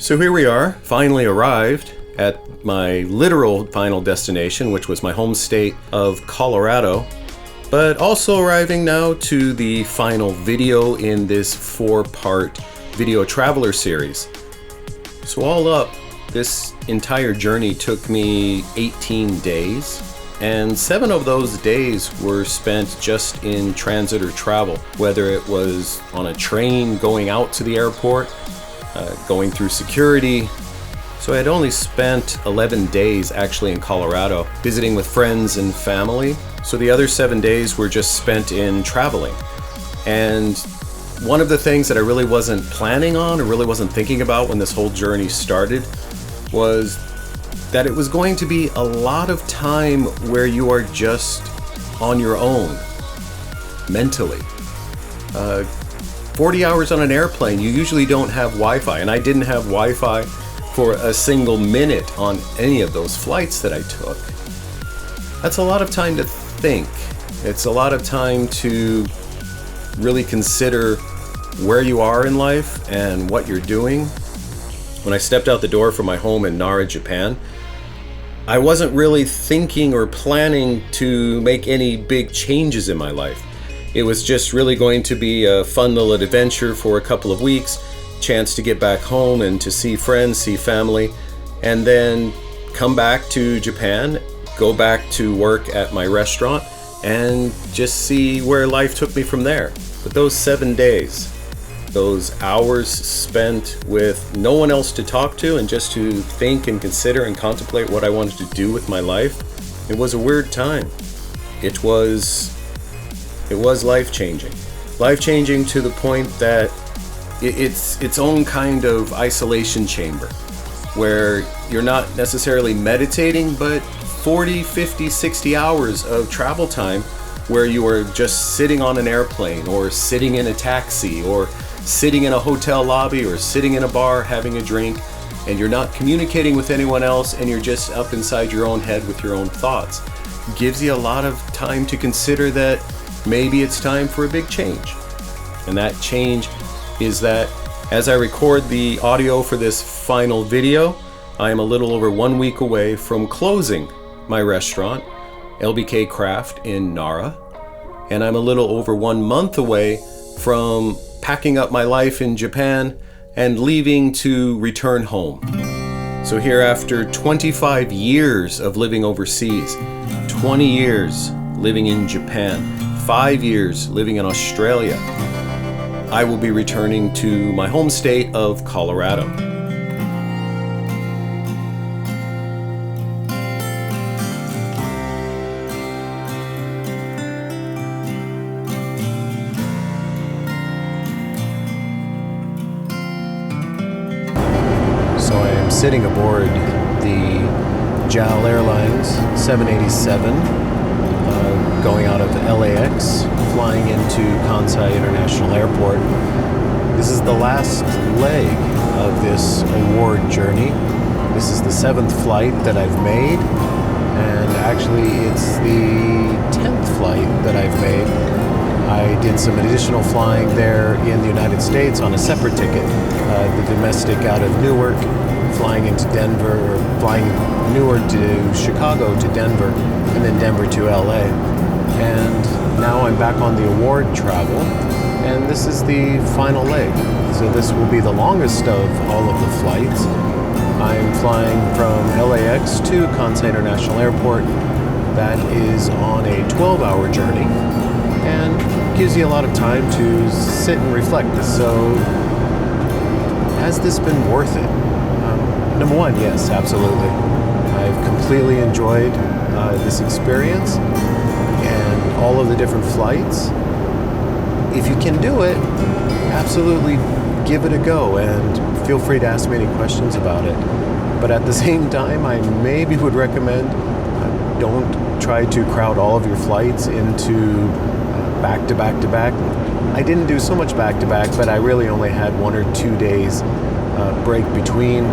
So here we are, finally arrived at my literal final destination, which was my home state of Colorado, but also arriving now to the final video in this 4-part video traveler series. So all up, this entire journey took me 18 days, and 7 of those days were spent just in transit or travel, whether it was on a train going out to the airport, going through security. So I had only spent 11 days actually in Colorado, visiting with friends and family. So the other 7 days were just spent in traveling. And one of the things that I really wasn't planning on or really wasn't thinking about when this whole journey started was that it was going to be a lot of time where you are just on your own, mentally. 40 hours on an airplane, you usually don't have Wi-Fi, and I didn't have Wi-Fi for a single minute on any of those flights that I took. That's a lot of time to think. It's a lot of time to really consider where you are in life and what you're doing. When I stepped out the door from my home in Nara, Japan, I wasn't really thinking or planning to make any big changes in my life. It was just really going to be a fun little adventure for a couple of weeks, chance to get back home and to see friends, see family, and then come back to Japan, go back to work at my restaurant, and just see where life took me from there. But those 7 days, those hours spent with no one else to talk to and just to think and consider and contemplate what I wanted to do with my life, it was a weird time. It was life-changing. Life-changing to the point that it's its own kind of isolation chamber where you're not necessarily meditating, but 40, 50, 60 hours of travel time where you are just sitting on an airplane or sitting in a taxi or sitting in a hotel lobby or sitting in a bar having a drink, and you're not communicating with anyone else and you're just up inside your own head with your own thoughts. It gives you a lot of time to consider that maybe it's time for a big change. And that change is that as I record the audio for this final video, I am a little over 1 week away from closing my restaurant, LBK Craft in Nara, and I'm a little over 1 month away from packing up my life in Japan and leaving to return home. So here, after 25 years of living overseas, 20 years living in Japan, 5 years living in Australia, I will be returning to my home state of Colorado. So I am sitting aboard the JAL Airlines 787 going out of LAX, flying into Kansai International Airport. This is the last leg of this award journey. This is the 7th flight that I've made, and actually it's the 10th flight that I've made. I did some additional flying there in the United States on a separate ticket, the domestic out of Newark, flying into Denver, or flying Newark to Chicago to Denver, and then Denver to LA. And now I'm back on the award travel, and this is the final leg. So this will be the longest of all of the flights. I'm flying from LAX to Kansai International Airport. That is on a 12-hour journey and gives you a lot of time to sit and reflect. So has this been worth it? Number one, yes, absolutely. I've completely enjoyed this experience and all of the different flights. If you can do it, absolutely give it a go, and feel free to ask me any questions about it. But at the same time, I maybe would recommend don't try to crowd all of your flights into back to back to back. I didn't do so much back to back, but I really only had 1 or 2 days break between.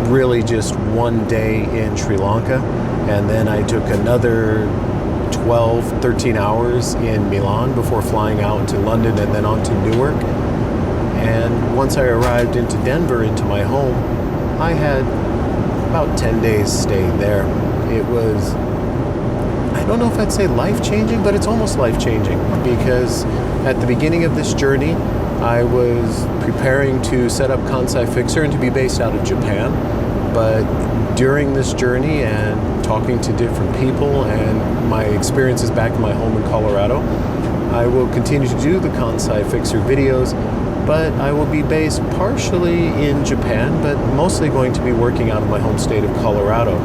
Really just 1 day in Sri Lanka, and then I took another 12, 13 hours in Milan before flying out to London and then on to Newark. And once I arrived into Denver, into my home, I had about 10 days staying there. It was, I don't know if I'd say life-changing, but it's almost life-changing, because at the beginning of this journey, I was preparing to set up Kansai Fixer and to be based out of Japan. But during this journey and talking to different people and my experiences back in my home in Colorado, I will continue to do the Kansai Fixer videos, but I will be based partially in Japan, but mostly going to be working out of my home state of Colorado.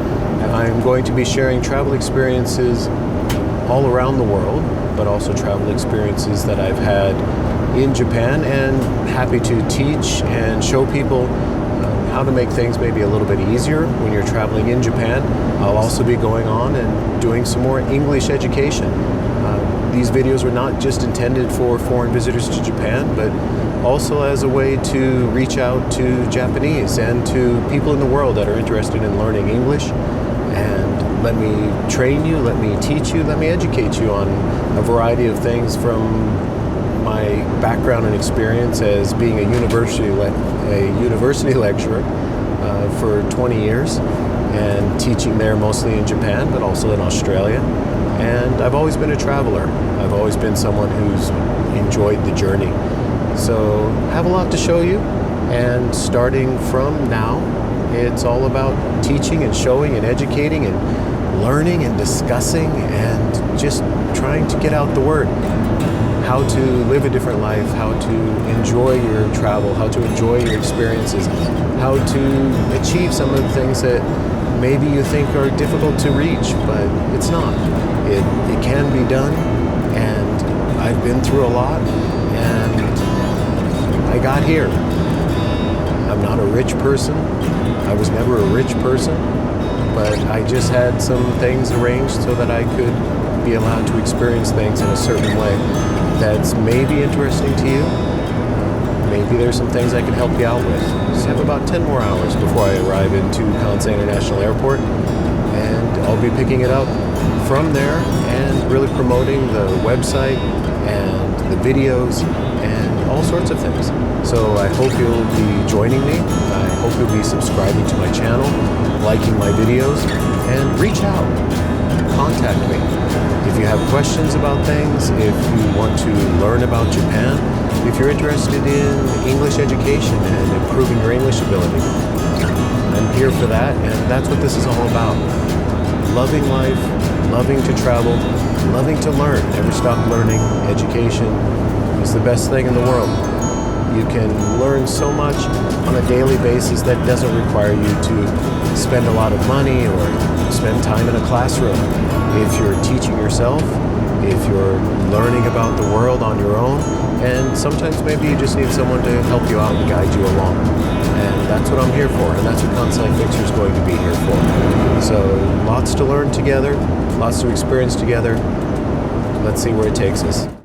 I'm going to be sharing travel experiences all around the world, but also travel experiences that I've had in Japan, and happy to teach and show people how to make things maybe a little bit easier when you're traveling in Japan. I'll also be going on and doing some more English education. These videos are not just intended for foreign visitors to Japan, but also as a way to reach out to Japanese and to people in the world that are interested in learning English. And let me train you, let me teach you, let me educate you on a variety of things from my background and experience as being a university lecturer for 20 years and teaching there mostly in Japan, but also in Australia. And I've always been a traveler. I've always been someone who's enjoyed the journey. So have a lot to show you, and starting from now, it's all about teaching and showing and educating and learning and discussing and just trying to get out the word. How to live a different life, how to enjoy your travel, how to enjoy your experiences, how to achieve some of the things that maybe you think are difficult to reach, but it's not. It can be done, and I've been through a lot, and I got here. I'm not a rich person. I was never a rich person, but I just had some things arranged so that I could be allowed to experience things in a certain way that's maybe interesting to you. Maybe there's some things I can help you out with. I have about 10 more hours before I arrive into Kansai International Airport, and I'll be picking it up from there and really promoting the website and the videos and all sorts of things. So I hope you'll be joining me. I hope you'll be subscribing to my channel, liking my videos, and reach out. Contact me. If you have questions about things, if you want to learn about Japan, if you're interested in English education and improving your English ability, I'm here for that, and that's what this is all about. Loving life, loving to travel, loving to learn. Never stop learning. Education is the best thing in the world. You can learn so much on a daily basis that doesn't require you to spend a lot of money or spend time in a classroom. If you're teaching yourself, if you're learning about the world on your own, and sometimes maybe you just need someone to help you out and guide you along. And that's what I'm here for, and that's what Kansai Fixer is going to be here for. So lots to learn together, lots to experience together. Let's see where it takes us.